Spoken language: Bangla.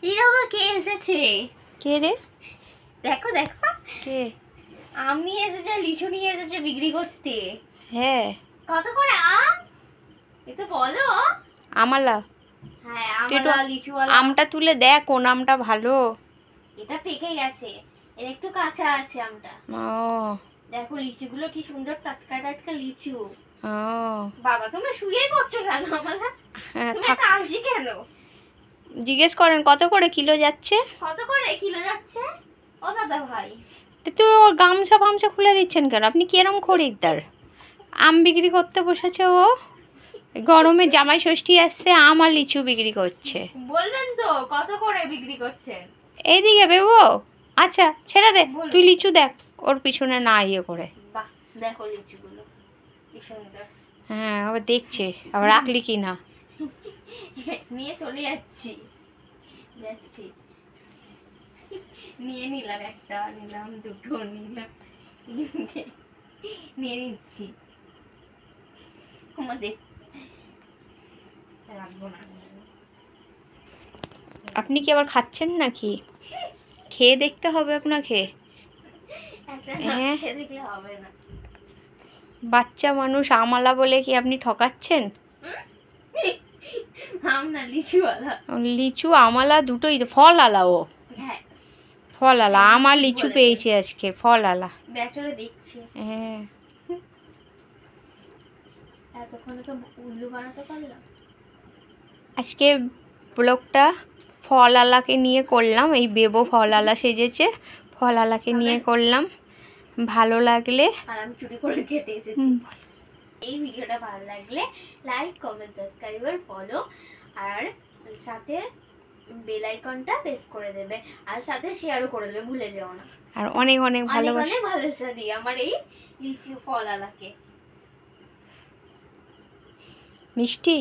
এরকম কে এসেছে? কে রে? দেখো দেখো কে? আম নিয়ে এসেছে, লিচু নিয়ে এসেছে বিক্রি করতে। হ্যাঁ। কত করে আম? এটা বলো। আমালা। হ্যাঁ তুই একটু আমলা লিচুওয়ালা। আমটা তুলে দেখ কোন আমটা ভালো। এটা পেকে গেছে, এর একটু কাঁচা আছে আমটা। ও। দেখো লিচুগুলো কি সুন্দর টাটকা টাটকা লিচু। ও। বাবা তুমি শুয়ে পড়ছো কেন আমালা? হ্যাঁ তুমি থাক। কাঁদছি কেন? জিজ্ঞেস করেন কত করে কিলো যাচ্ছে। কত করে কিলো যাচ্ছে ও দাদা ভাই? তো ওর গামছা ফামছা খুলে দিচ্ছেন কেন? আপনি কিরম খরিদ্দার? আম বিক্রি করতে বসেছে ও। গরমে জামাই ষষ্ঠী আসছে, আম আর লিচু বিক্রি করছে। বলবেন তো কত করে বিক্রি করছেন? এইদিকে বেবো। আচ্ছা ছেড়ে দে, বলুন। তুই লিচু দেখ ওর পিছনে না ইয়ে করে। বাহ দেখো লিচুগুলো কি সুন্দর। হ্যাঁ আবার দেখছে, আবার রাখলি কি না। নিয়ে চলে যাচ্ছি যাচ্ছি। নিয়ে নিলাম, একটা নিলাম, দুটো নিলাম, তিনটে নিয়ে নিচ্ছি। আমাদের রাখবো না, নিয়ে নিই। আপনি কি আবার খাচ্ছেন নাকি? খেয়ে দেখতে হবে আপনাকে। একটা হ্যাঁ। খেয়ে দেখলে হবে না। বাচ্চা মানুষ আমালা বলে কি আপনি ঠকাচ্ছেন? আম না লিচুওয়ালা। লিচু আমালা দুটোই তো, ফল আলা ও। হ্যাঁ ফল আলা, একদম আমার ঠিক লিচু বলেছেন। পেয়েছি আজকে, ফল আলা। বেচরে দেখছি হ্যাঁ। এতক্ষণে তো উল্লু বানাতে পারলাম। আজকে ব্লগটা ফল আলাকে নিয়ে করলাম, এই বেবো ফল আলা সেজেছে, ফল আলাকে নিয়ে করলাম। ভালো লাগলে আর আমি চুরি করে খেতে এসেছি। এই ভিডিওটা ভালো লাগলে লাইক কমেন্ট সাবস্ক্রাইব আর ফলো, আর সাথে বেল আইকনটা প্রেস করে দেবে, আর সাথে শেয়ারও করে দেবে, ভুলে যেও না। আর অনেক অনেক অনেক ভালোবাসা। অনেক ভালোবাসা দিই আমার এই লিচু ফল আলাকে। মিষ্টি।